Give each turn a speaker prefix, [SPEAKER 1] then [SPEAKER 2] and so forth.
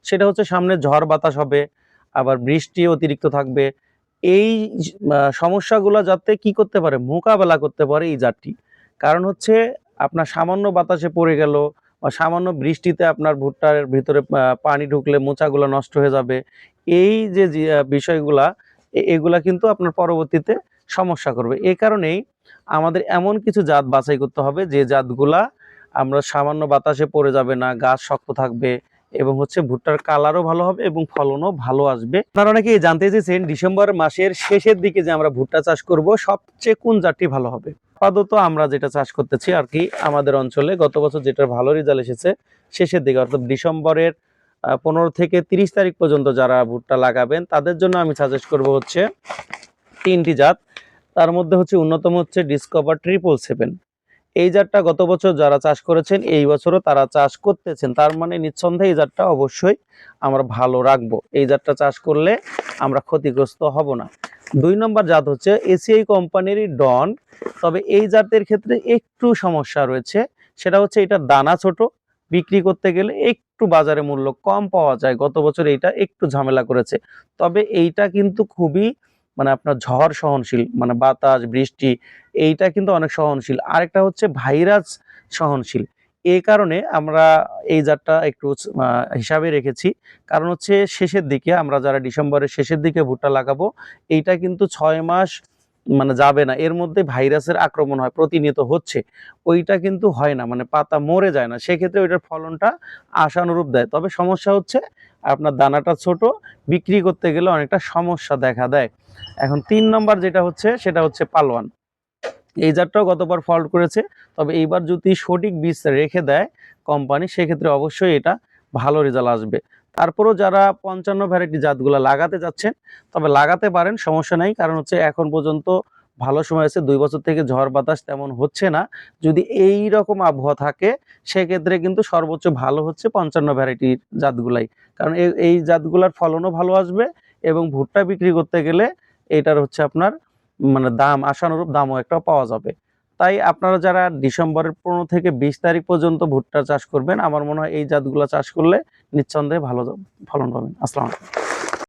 [SPEAKER 1] সেটা হচ্ছে সামনে ঝড় বাতাস হবে, আবার বৃষ্টি অতিরিক্ত থাকবে। এই সমস্যাগুলো যাতে কি করতে পারে, মোকাবেলা করতে পারে এই জাতটি। কারণ হচ্ছে আপনার সামান্য বাতাসে পড়ে গেল বা সামান্য বৃষ্টিতে আপনার ভুট্টার ভিতরে পানি ঢুকলে মোচাগুলো নষ্ট হয়ে যাবে। এই যে বিষয়গুলা, এগুলা কিন্তু আপনার পরবর্তীতে সমস্যা করবে। এই কারণেই আমাদের এমন কিছু জাত বাছাই করতে হবে যে জাতগুলা আমরা সামান্য বাতাসে পড়ে যাবে না, গাছ শক্ত থাকবে এবং হচ্ছে ভুট্টার কালারও ভালো হবে এবং ফলনও ভালো আসবে। আপনারা অনেকেই জানতে চেয়েছেন ডিসেম্বর মাসের শেষের দিকে যে আমরা ভুট্টা চাষ করব, সবচেয়ে কোন জাতটি ভালো হবে। আপাতত আমরা যেটা চাষ করতেছি আর কি, আমাদের অঞ্চলে গত বছর যেটার ভালো রেজাল্ট এসেছে শেষের দিকে, অর্থাৎ ডিসেম্বরের 15 থেকে 30 তারিখ পর্যন্ত যারা ভুট্টা লাগাবেন তাদের জন্য আমি সাজেস্ট করব হচ্ছে 3টি জাত। তার মধ্যে হচ্ছে অন্যতম হচ্ছে ডিসকভার 777। এই জাতটা গত বছর যারা চাষ করেছেন এই বছরও তারা চাষ করতেছেন, তার মানে নিঃসন্দেহে এই জাতটা অবশ্যই আমরা ভালো রাখবো। এই জাতটা চাষ করলে আমরা ক্ষতিগ্রস্ত হব না। 2 নম্বর জাত হচ্ছে এসিআই কোম্পানিরই ডন। তবে এই জাতের ক্ষেত্রে একটু সমস্যা রয়েছে, সেটা হচ্ছে এটার দানা ছোট, বিক্রি করতে গেলে একটু বাজারে মূল্য কম পাওয়া যায়। গত বছর এইটা একটু ঝামেলা করেছে। তবে এইটা কিন্তু খুবই মানে আপনার ঝড় সহনশীল, মানে বাতাস বৃষ্টি এইটা কিন্তু অনেক সহনশীল। আরেকটা হচ্ছে ভাইরাস সহনশীল। এই কারণে আমরা এই জাতটা একটু হিসাবে রেখেছি। কারণ হচ্ছে শেষের দিকে আমরা যারা ডিসেম্বরের শেষের দিকে ভুট্টা লাগাবো, এইটা কিন্তু 6 মাস মানে যাবে না, এর মধ্যে ভাইরাসের আক্রমণ হয়, প্রতিনিয়ত হচ্ছে। ওইটা কিন্তু হয় না, মানে পাতা মরে যায় না, সেক্ষেত্রে ওইটার ফলনটা আশানুরূপ দেয়। তবে সমস্যা হচ্ছে আপনার দানাটা ছোট, বিক্রি করতে গেলে অনেকটা সমস্যা দেখা দেয়। এখন 3 নম্বর যেটা হচ্ছে সেটা হচ্ছে পালোয়ান। এই জাতটাও গতবার ফল্ট করেছে। তবে এইবার যদি সঠিক বীজ রেখে দেয় কোম্পানি, সেক্ষেত্রে অবশ্যই এটা ভালো রেজাল্ট আসবে। তারপরেও যারা 55 ভ্যারাইটি জাতগুলো লাগাতে যাচ্ছেন, তবে লাগাতে পারেন, সমস্যা নাই। কারণ হচ্ছে এখন পর্যন্ত ভালো সময় আছে, 2 বছর থেকে ঝড় বাতাস তেমন হচ্ছে না। যদি এই রকম আবহাওয়া থাকে সেক্ষেত্রে কিন্তু সর্বোচ্চ ভালো হচ্ছে 55 ভ্যারাইটির জাতগুলাই। কারণ এই জাতগুলার ফলনও ভালো আসবে এবং ভুট্টা বিক্রি করতে গেলে এটার হচ্ছে আপনার মানে দাম আশানুরূপ দামও একটা পাওয়া যাবে। তাই আপনারা যারা ডিসেম্বরের 15 থেকে 20 তারিখ পর্যন্ত ভুট্টা চাষ করবেন, আমার মনে হয় এই জাতগুলো চাষ করলে নিঃসন্দেহে ভালো ফলন পাবেন। আসসালামু আলাইকুম।